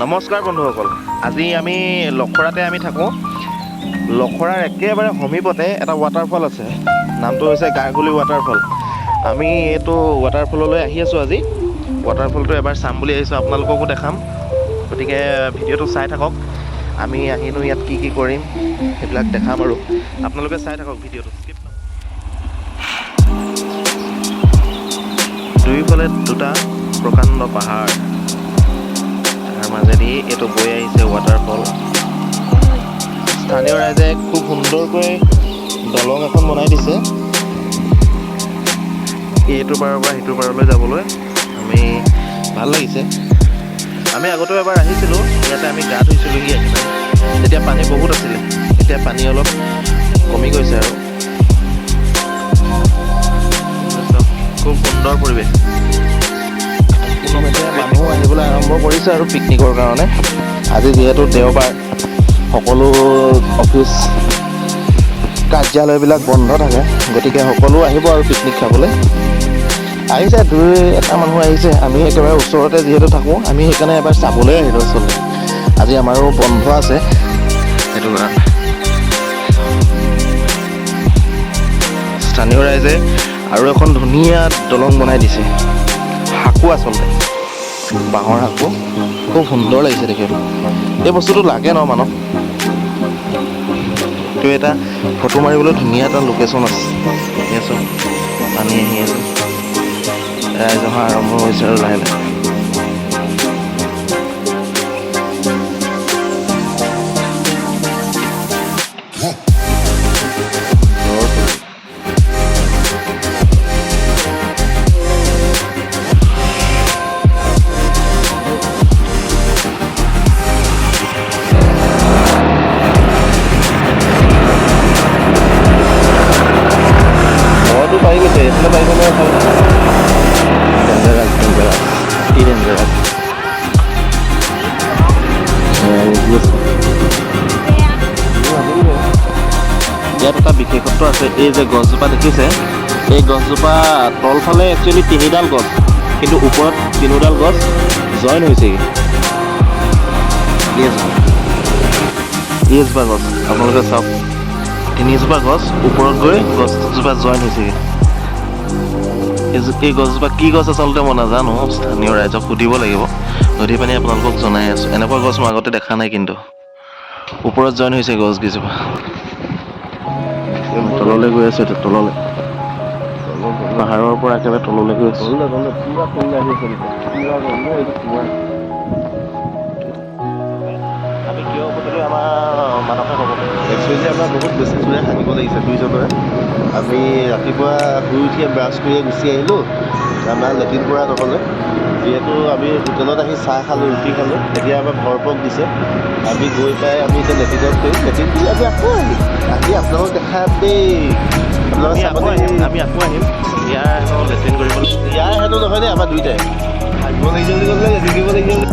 নমস্কাৰ বন্ধুসকল, আজি আমি লখৰাতে থাকোঁ। লখৰাৰ একেবাৰে সমীপতে এটা ৱাটাৰফল আছে, নামটো হৈছে গাৰগুলি ৱাটাৰফল। আমি এইটো ৱাটাৰফললৈ আহি আছোঁ আজি। ৱাটাৰফলটো এবাৰ চাম বুলি আহিছোঁ, আপোনালোককো দেখাম। গতিকে ভিডিঅ'টো চাই থাকক। আমি আহিনো ইয়াত কি কি কৰিম সেইবিলাক দেখাম আৰু আপোনালোকে চাই থাকক ভিডিঅ'টো। দুয়োফালে দুটা প্ৰকাণ্ড পাহাৰ, তাৰ মাজেদি এইটো বৈ আহিছে ৱাটাৰফল। স্থানীয় ৰাইজে খুব সুন্দৰকৈ দলং এখন বনাই দিছে এইটো পাৰৰ পৰা সিটো পাৰলৈ যাবলৈ। আমি ভাল লাগিছে। আমি আগতেও এবাৰ আহিছিলোঁ, ইয়াতে আমি গা ধুইছিলোঁহি আহি পাই। তেতিয়া পানী বহুত আছিলে, এতিয়া পানী অলপ কমি গৈছে আৰু খুব সুন্দৰ পৰিৱেশ। সম্পূৰ্ণভাৱে মানুহ আহিবলৈ আৰম্ভ কৰিছে আৰু পিকনিকৰ কাৰণে। আজি যিহেতু দেওবাৰ, সকলো অফিচ কাৰ্যালয়বিলাক বন্ধ থাকে, গতিকে সকলো আহিব আৰু পিকনিক খাবলৈ। আহিছে দুই এটা মানুহ আহিছে। আমি একেবাৰে ওচৰতে যিহেতু থাকোঁ, আমি সেইকাৰণে এবাৰ চাবলৈ আহিলোঁ আচলতে। আজি আমাৰো বন্ধ আছে, সেইটো কাৰণে। স্থানীয় ৰাইজে আৰু এখন ধুনীয়া দলং বনাই দিছে, সাঁকো আচলতে, বাঁহৰ সাঁকো। খুব সুন্দৰ লাগিছে দেখি। এই বস্তুটো লাগে ন মানুহক। এইটো এটা ফটো মাৰিবলৈ ধুনীয়া এটা লোকেশ্যন আছে। পানী আহি আছে, ৰাইজ অহা আৰম্ভ হৈছে আৰু লাহে লাহে। পাই গৈছে, এইফালে পাই গ'লে ভাল। ইয়াত এটা বিশেষত্ব আছে। এই যে গছজোপা দেখিছে, এই গছজোপা তলফালে একচুৱেলি 3ডাল গছ, কিন্তু ওপৰত 3ডাল গছ জইন হৈছেগৈ। এইজোপা গছ আপোনালোকে চাওক, 3জোপা গছ ওপৰত গৈ গছজোপা জইন হৈছেগৈ। এই গছজোপা কি গছ আচলতে মই নাজানো, স্থানীয় ৰাইজক সুধিব লাগিব। সুধি পিনি আপোনালোকক জনাই আছোঁ। এনেকুৱা গছ মই আগতে দেখা নাই, কিন্তু ওপৰত জইন হৈছে গছকেইজোপা। তললৈ গৈ আছোঁ, এতিয়া তললৈ, পাহাৰৰ পৰা একেবাৰে তললৈ গৈ আছোঁ। আমি কিয় উভতিলোঁ আমাৰ মানসে ক'ব। একচুৱেলি আমাৰ বহুত বেছি জোৰে সানিব লাগিছে দুইজনৰে। আমি ৰাতিপুৱা শুই উঠিয়ে ব্ৰাছ কৰিয়ে গুচি আহিলোঁ, আমাৰ লেট্ৰিন পৰা নহ'লে। যিহেতু আমি হোটেলত আহি চাহ খালোঁ, ৰুটি খালোঁ, এতিয়া আমাৰ ভৰপক দিছে। আমি গৈ পাই আমি এতিয়া লেট্ৰিনত কৰিম, লেট্ৰিন কৰি আমি আকৌ আহিম। আহি আপোনালোকক দেখাম দেই। আপোনালোকে আমি আকৌ আহিম। ইয়াৰ হেনো লেট্ৰিন কৰিবলৈ, ইয়াৰ হেনো নহয় দেই, আমাৰ দুইটাই আহিব লাগিছে বুলি ক'লে লেট্ৰিন কৰিব লাগিছে।